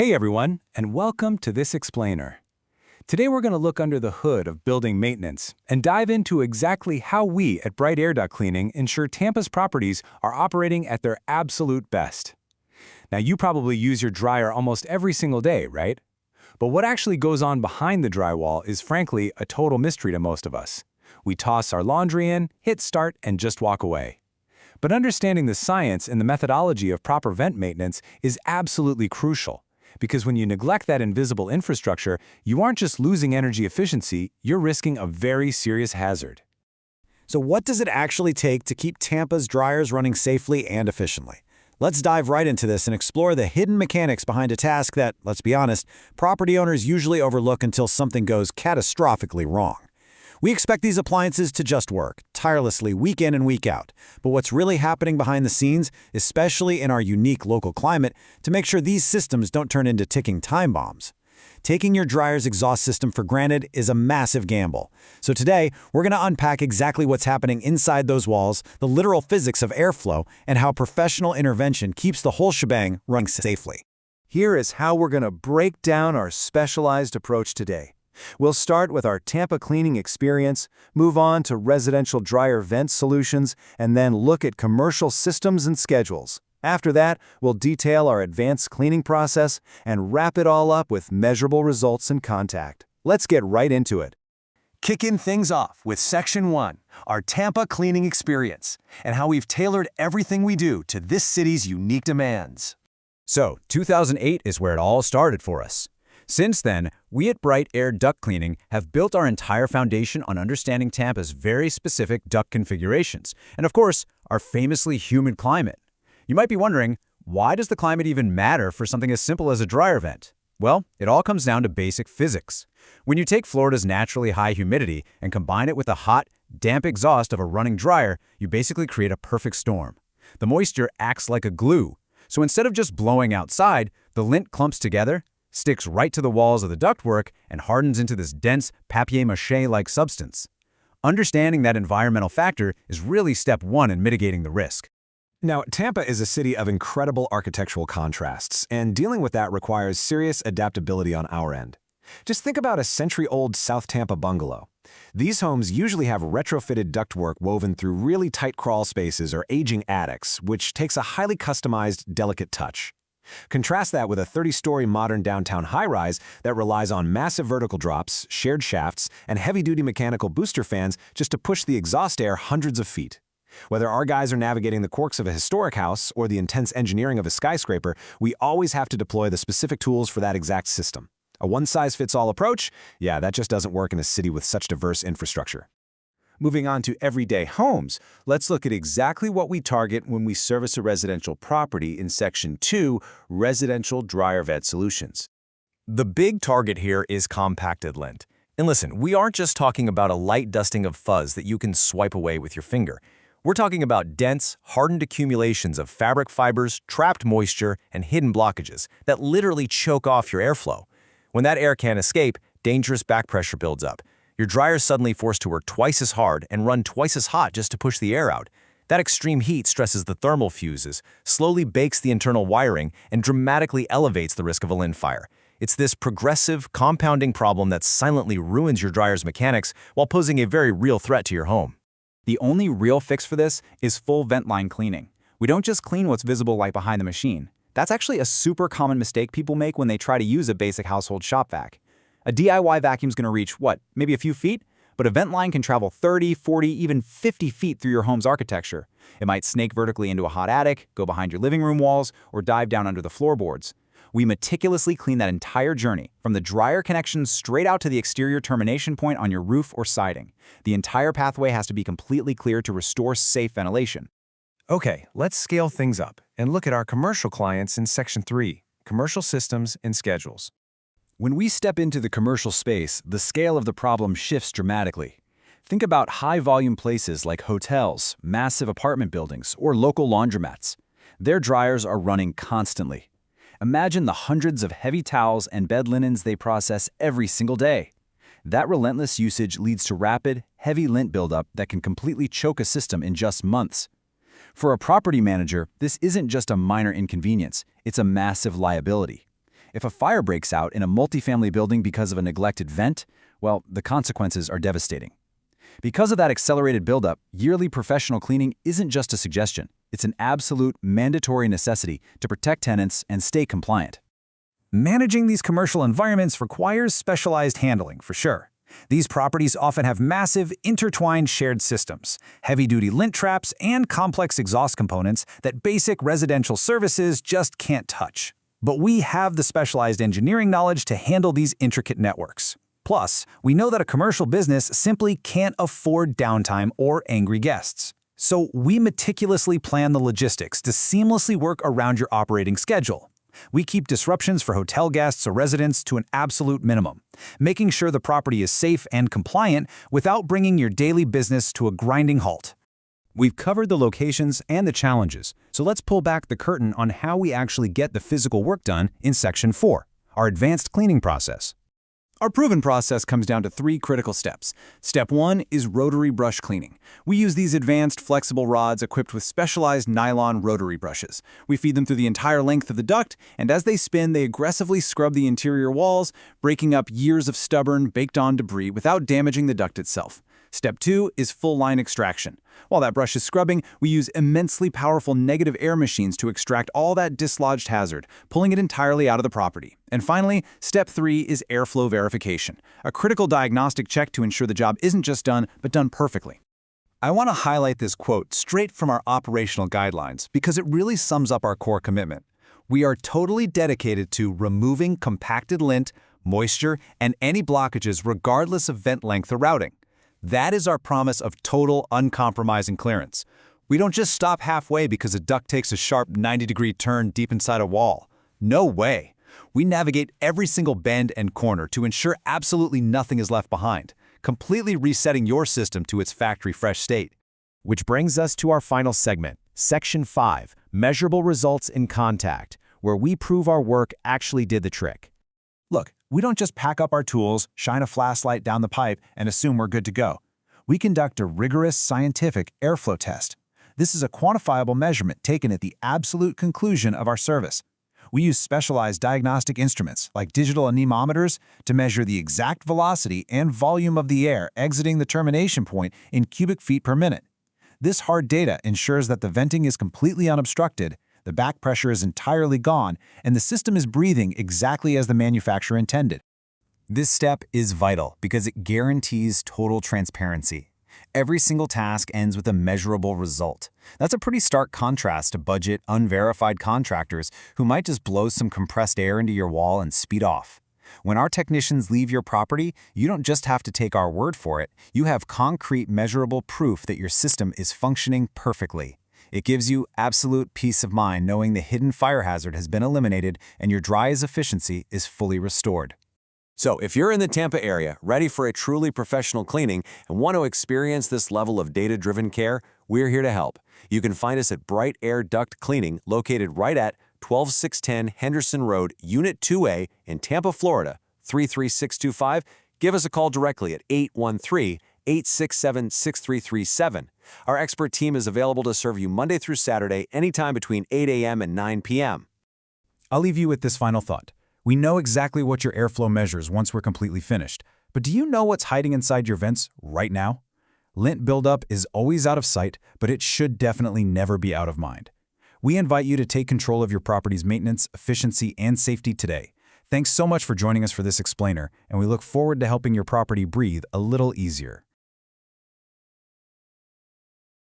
Hey everyone, and welcome to this explainer. Today we're going to look under the hood of building maintenance and dive into exactly how we at Bright Air Duct Cleaning ensure Tampa's properties are operating at their absolute best. Now you probably use your dryer almost every single day, right? But what actually goes on behind the drywall is frankly a total mystery to most of us. We toss our laundry in, hit start, and just walk away. But understanding the science and the methodology of proper vent maintenance is absolutely crucial. Because when you neglect that invisible infrastructure, you aren't just losing energy efficiency, you're risking a very serious hazard. So what does it actually take to keep Tampa's dryers running safely and efficiently? Let's dive right into this and explore the hidden mechanics behind a task that, let's be honest, property owners usually overlook until something goes catastrophically wrong. We expect these appliances to just work, tirelessly week in and week out. But what's really happening behind the scenes, especially in our unique local climate, to make sure these systems don't turn into ticking time bombs? Taking your dryer's exhaust system for granted is a massive gamble. So today, we're going to unpack exactly what's happening inside those walls, the literal physics of airflow, and how professional intervention keeps the whole shebang running safely. Here is how we're going to break down our specialized approach today. We'll start with our Tampa cleaning experience, move on to residential dryer vent solutions, and then look at commercial systems and schedules. After that, we'll detail our advanced cleaning process and wrap it all up with measurable results and contact. Let's get right into it. Kicking things off with Section 1, our Tampa cleaning experience, and how we've tailored everything we do to this city's unique demands. So, 2008 is where it all started for us. Since then, we at Bright Air Duct Cleaning have built our entire foundation on understanding Tampa's very specific duct configurations, and of course, our famously humid climate. You might be wondering, why does the climate even matter for something as simple as a dryer vent? Well, it all comes down to basic physics. When you take Florida's naturally high humidity and combine it with the hot, damp exhaust of a running dryer, you basically create a perfect storm. The moisture acts like a glue, so instead of just blowing outside, the lint clumps together, sticks right to the walls of the ductwork, and hardens into this dense, papier-mâché-like substance. Understanding that environmental factor is really step one in mitigating the risk. Now, Tampa is a city of incredible architectural contrasts, and dealing with that requires serious adaptability on our end. Just think about a century-old South Tampa bungalow. These homes usually have retrofitted ductwork woven through really tight crawl spaces or aging attics, which takes a highly customized, delicate touch. Contrast that with a 30-story modern downtown high-rise that relies on massive vertical drops, shared shafts, and heavy-duty mechanical booster fans just to push the exhaust air hundreds of feet. Whether our guys are navigating the quirks of a historic house or the intense engineering of a skyscraper, we always have to deploy the specific tools for that exact system. A one-size-fits-all approach? Yeah, that just doesn't work in a city with such diverse infrastructure. Moving on to everyday homes, let's look at exactly what we target when we service a residential property in Section 2, Residential Dryer Vent Solutions. The big target here is compacted lint. And listen, we aren't just talking about a light dusting of fuzz that you can swipe away with your finger. We're talking about dense, hardened accumulations of fabric fibers, trapped moisture, and hidden blockages that literally choke off your airflow. When that air can't escape, dangerous back pressure builds up. Your dryer's suddenly forced to work twice as hard and run twice as hot just to push the air out. That extreme heat stresses the thermal fuses, slowly bakes the internal wiring, and dramatically elevates the risk of a lint fire. It's this progressive, compounding problem that silently ruins your dryer's mechanics while posing a very real threat to your home. The only real fix for this is full vent line cleaning. We don't just clean what's visible right behind the machine. That's actually a super common mistake people make when they try to use a basic household shop vac. A DIY vacuum's going to reach, maybe a few feet? But a vent line can travel 30, 40, even 50 feet through your home's architecture. It might snake vertically into a hot attic, go behind your living room walls, or dive down under the floorboards. We meticulously clean that entire journey, from the dryer connection straight out to the exterior termination point on your roof or siding. The entire pathway has to be completely clear to restore safe ventilation. Okay, let's scale things up and look at our commercial clients in Section 3, Commercial Systems and Schedules. When we step into the commercial space, the scale of the problem shifts dramatically. Think about high-volume places like hotels, massive apartment buildings, or local laundromats. Their dryers are running constantly. Imagine the hundreds of heavy towels and bed linens they process every single day. That relentless usage leads to rapid, heavy lint buildup that can completely choke a system in just months. For a property manager, this isn't just a minor inconvenience, it's a massive liability. If a fire breaks out in a multifamily building because of a neglected vent, well, the consequences are devastating. Because of that accelerated buildup, yearly professional cleaning isn't just a suggestion. It's an absolute mandatory necessity to protect tenants and stay compliant. Managing these commercial environments requires specialized handling, for sure. These properties often have massive, intertwined shared systems, heavy-duty lint traps, and complex exhaust components that basic residential services just can't touch. But we have the specialized engineering knowledge to handle these intricate networks. Plus, we know that a commercial business simply can't afford downtime or angry guests. So we meticulously plan the logistics to seamlessly work around your operating schedule. We keep disruptions for hotel guests or residents to an absolute minimum, making sure the property is safe and compliant without bringing your daily business to a grinding halt. We've covered the locations and the challenges, so let's pull back the curtain on how we actually get the physical work done in Section 4, our advanced cleaning process. Our proven process comes down to 3 critical steps. Step 1 is rotary brush cleaning. We use these advanced, flexible rods equipped with specialized nylon rotary brushes. We feed them through the entire length of the duct, and as they spin, they aggressively scrub the interior walls, breaking up years of stubborn, baked-on debris without damaging the duct itself. Step 2 is full-line extraction. While that brush is scrubbing, we use immensely powerful negative air machines to extract all that dislodged hazard, pulling it entirely out of the property. And finally, Step 3 is airflow verification, a critical diagnostic check to ensure the job isn't just done, but done perfectly. I want to highlight this quote straight from our operational guidelines because it really sums up our core commitment. We are totally dedicated to removing compacted lint, moisture, and any blockages regardless of vent length or routing. That is our promise of total, uncompromising clearance. We don't just stop halfway because a duct takes a sharp 90-degree turn deep inside a wall. No way. We navigate every single bend and corner to ensure absolutely nothing is left behind, completely resetting your system to its factory-fresh state. Which brings us to our final segment, Section 5, Measurable Results in Contact, where we prove our work actually did the trick. Look, we don't just pack up our tools, shine a flashlight down the pipe, and assume we're good to go. We conduct a rigorous scientific airflow test. This is a quantifiable measurement taken at the absolute conclusion of our service. We use specialized diagnostic instruments, like digital anemometers, to measure the exact velocity and volume of the air exiting the termination point in cubic feet per minute. This hard data ensures that the venting is completely unobstructed, the back pressure is entirely gone, and the system is breathing exactly as the manufacturer intended. This step is vital because it guarantees total transparency. Every single task ends with a measurable result. That's a pretty stark contrast to budget, unverified contractors who might just blow some compressed air into your wall and speed off. When our technicians leave your property, you don't just have to take our word for it. You have concrete, measurable proof that your system is functioning perfectly. It gives you absolute peace of mind knowing the hidden fire hazard has been eliminated and your dry's efficiency is fully restored. So if you're in the Tampa area, ready for a truly professional cleaning, and want to experience this level of data-driven care, we're here to help. You can find us at Bright Air Duct Cleaning, located right at 12610 Henderson Road, Unit 2A in Tampa, Florida, 33625. Give us a call directly at 813-867-6337. Our expert team is available to serve you Monday through Saturday, anytime between 8 a.m. and 9 p.m. I'll leave you with this final thought. We know exactly what your airflow measures once we're completely finished, but do you know what's hiding inside your vents right now? Lint buildup is always out of sight, but it should definitely never be out of mind. We invite you to take control of your property's maintenance, efficiency, and safety today. Thanks so much for joining us for this explainer, and we look forward to helping your property breathe a little easier.